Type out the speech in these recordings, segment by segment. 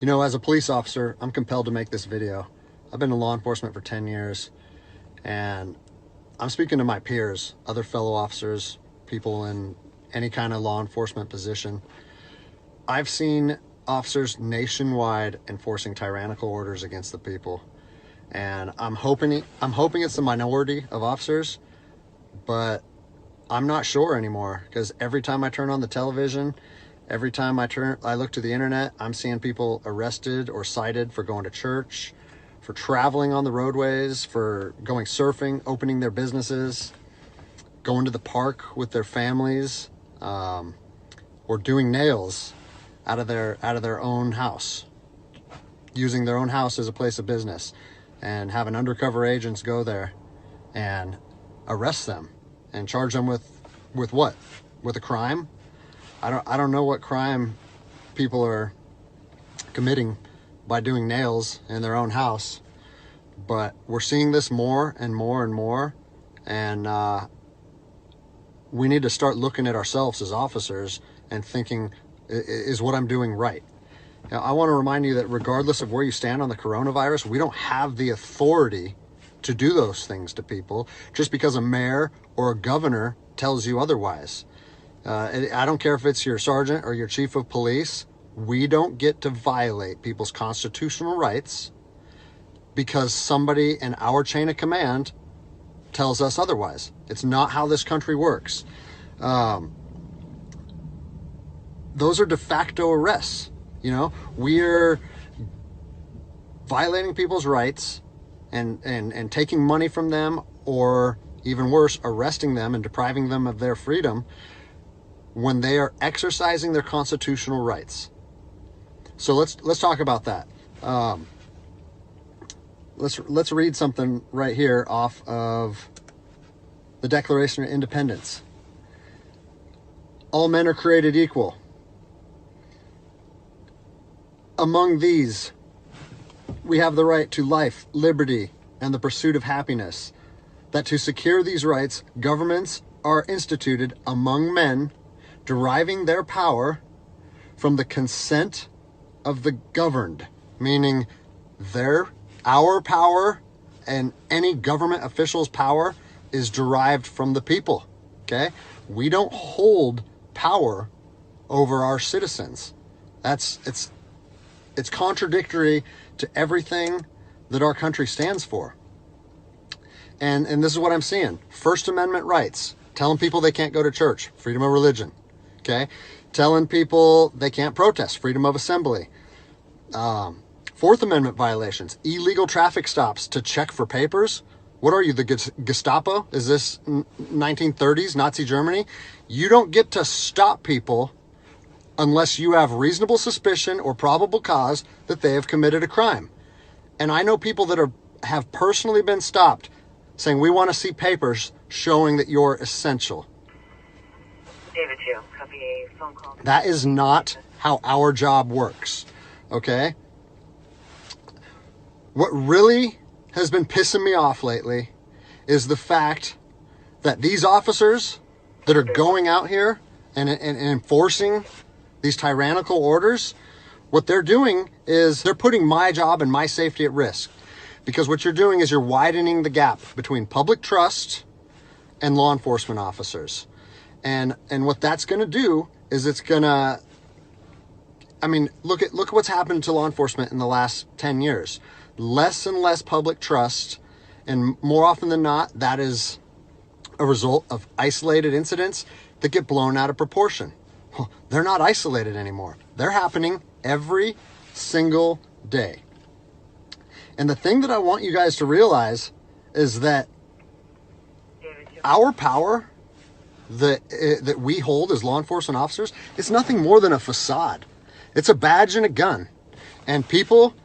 You know, as a police officer, I'm compelled to make this video. I've been in law enforcement for 10 years, and I'm speaking to my peers, other fellow officers, people in any kind of law enforcement position. I've seen officers nationwide enforcing tyrannical orders against the people, and I'm hoping it's the minority of officers, but I'm not sure anymore, because every time I turn on the television, every time I look to the internet, I'm seeing people arrested or cited for going to church, for traveling on the roadways, for going surfing, opening their businesses, going to the park with their families, or doing nails out of their own house, using their own house as a place of business, and having undercover agents go there and arrest them and charge them with what? With a crime? I don't know what crime people are committing by doing nails in their own house, but we're seeing this more and more and more, and we need to start looking at ourselves as officers and thinking, is what I'm doing right? Now, I want to remind you that regardless of where you stand on the coronavirus, we don't have the authority to do those things to people just because a mayor or a governor tells you otherwise. I don't care if it's your sergeant or your chief of police. We don't get to violate people's constitutional rights because somebody in our chain of command tells us otherwise. It's not how this country works. Those are de facto arrests. You know, we're violating people's rights and taking money from them, or even worse, arresting them and depriving them of their freedom when they are exercising their constitutional rights. So let's talk about that. Let's read something right here off of the Declaration of Independence. All men are created equal. Among these, we have the right to life, liberty, and the pursuit of happiness. That to secure these rights, governments are instituted among men, deriving their power from the consent of the governed, meaning our power and any government official's power is derived from the people. Okay? We don't hold power over our citizens. It's contradictory to everything that our country stands for. And this is what I'm seeing. First Amendment rights, telling people they can't go to church, freedom of religion. Okay? Telling people they can't protest, freedom of assembly. Fourth Amendment violations, illegal traffic stops to check for papers. What are you, the Gestapo? Is this 1930s Nazi Germany? You don't get to stop people unless you have reasonable suspicion or probable cause that they have committed a crime. And I know people that have personally been stopped saying, we want to see papers showing that you're essential. David 2, copy a phone call. That is not how our job works, okay? What really has been pissing me off lately is the fact that these officers that are going out here and enforcing these tyrannical orders, what they're doing is they're putting my job and my safety at risk. Because what you're doing is you're widening the gap between public trust and law enforcement officers. And what that's going to do is it's going to, I mean, look at what's happened to law enforcement in the last 10 years. Less and less public trust, and more often than not, that is a result of isolated incidents that get blown out of proportion. They're not isolated anymore. They're happening every single day. And the thing that I want you guys to realize is that our power that we hold as law enforcement officers is nothing more than a facade. It's a badge and a gun. And people,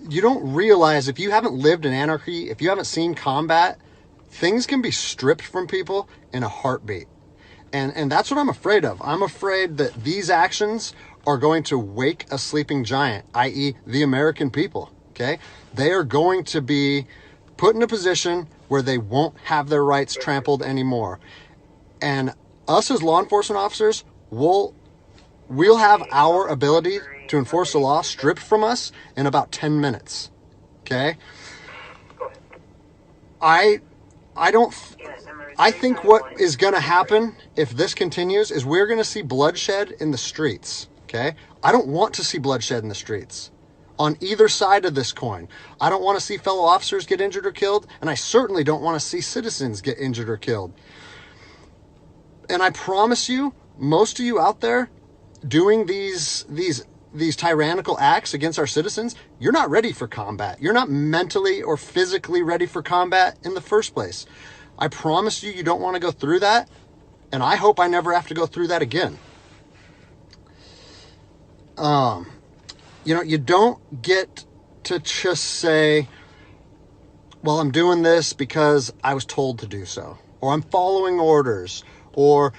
you don't realize, if you haven't lived in anarchy, if you haven't seen combat, things can be stripped from people in a heartbeat. And that's what I'm afraid of. I'm afraid that these actions are going to wake a sleeping giant, i.e. the American people, okay? They are going to be put in a position where they won't have their rights trampled anymore. And us as law enforcement officers, we'll have our ability to enforce the law stripped from us in about 10 minutes. Okay? I think what is going to happen if this continues is we're going to see bloodshed in the streets. Okay? I don't want to see bloodshed in the streets on either side of this coin. I don't want to see fellow officers get injured or killed, and I certainly don't want to see citizens get injured or killed. And I promise you, most of you out there doing these tyrannical acts against our citizens, you're not ready for combat. You're not mentally or physically ready for combat in the first place. I promise you, you don't want to go through that, and I hope I never have to go through that again. You don't get to just say, well, I'm doing this because I was told to do so, or I'm following orders, or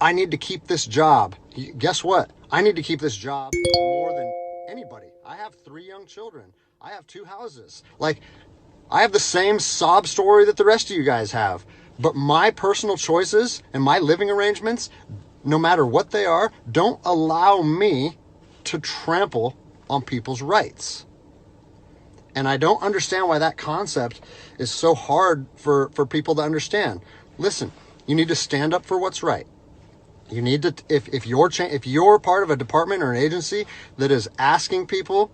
I need to keep this job. Guess what? I need to keep this job more than anybody. I have 3 young children. I have 2 houses. Like, I have the same sob story that the rest of you guys have. But my personal choices and my living arrangements, no matter what they are, don't allow me to trample on people's rights. And I don't understand why that concept is so hard for people to understand. Listen, you need to stand up for what's right. You need to, if you're part of a department or an agency that is asking people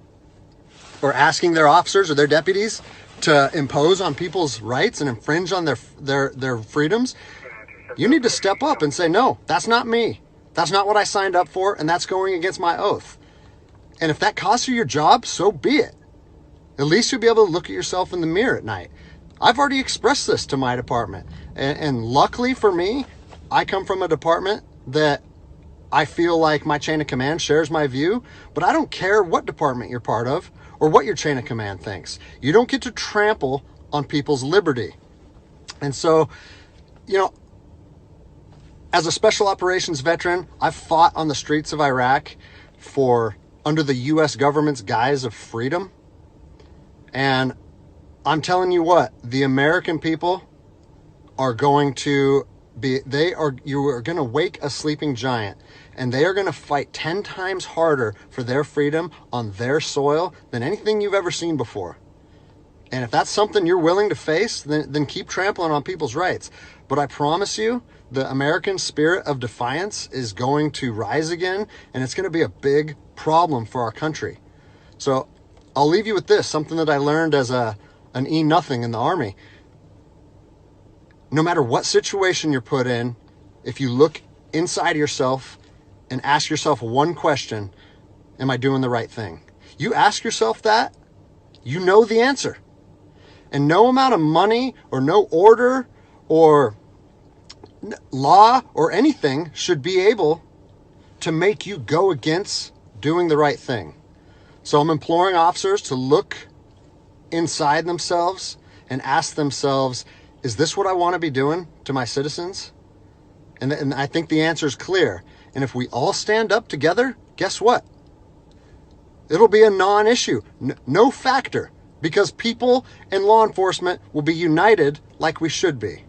or asking their officers or their deputies to impose on people's rights and infringe on their freedoms, you need to step up and say, no, that's not me. That's not what I signed up for, and that's going against my oath. And if that costs you your job, so be it. At least you'll be able to look at yourself in the mirror at night. I've already expressed this to my department. And luckily for me, I come from a department that I feel like my chain of command shares my view, but I don't care what department you're part of or what your chain of command thinks. You don't get to trample on people's liberty. And so, as a special operations veteran, I've fought on the streets of Iraq under the U.S. government's guise of freedom. And I'm telling you what, the American people are going to you are going to wake a sleeping giant, and they are going to fight 10 times harder for their freedom on their soil than anything you've ever seen before. And if that's something you're willing to face, then keep trampling on people's rights. But I promise you, the American spirit of defiance is going to rise again, and it's going to be a big problem for our country. So I'll leave you with this, something that I learned as an E-nothing in the Army. No matter what situation you're put in, if you look inside yourself and ask yourself one question, am I doing the right thing? You ask yourself that, you know the answer. And no amount of money or no order or law or anything should be able to make you go against doing the right thing. So I'm imploring officers to look inside themselves and ask themselves, is this what I want to be doing to my citizens? And I think the answer is clear. And if we all stand up together, guess what? It'll be a non-issue, no factor, because people and law enforcement will be united like we should be.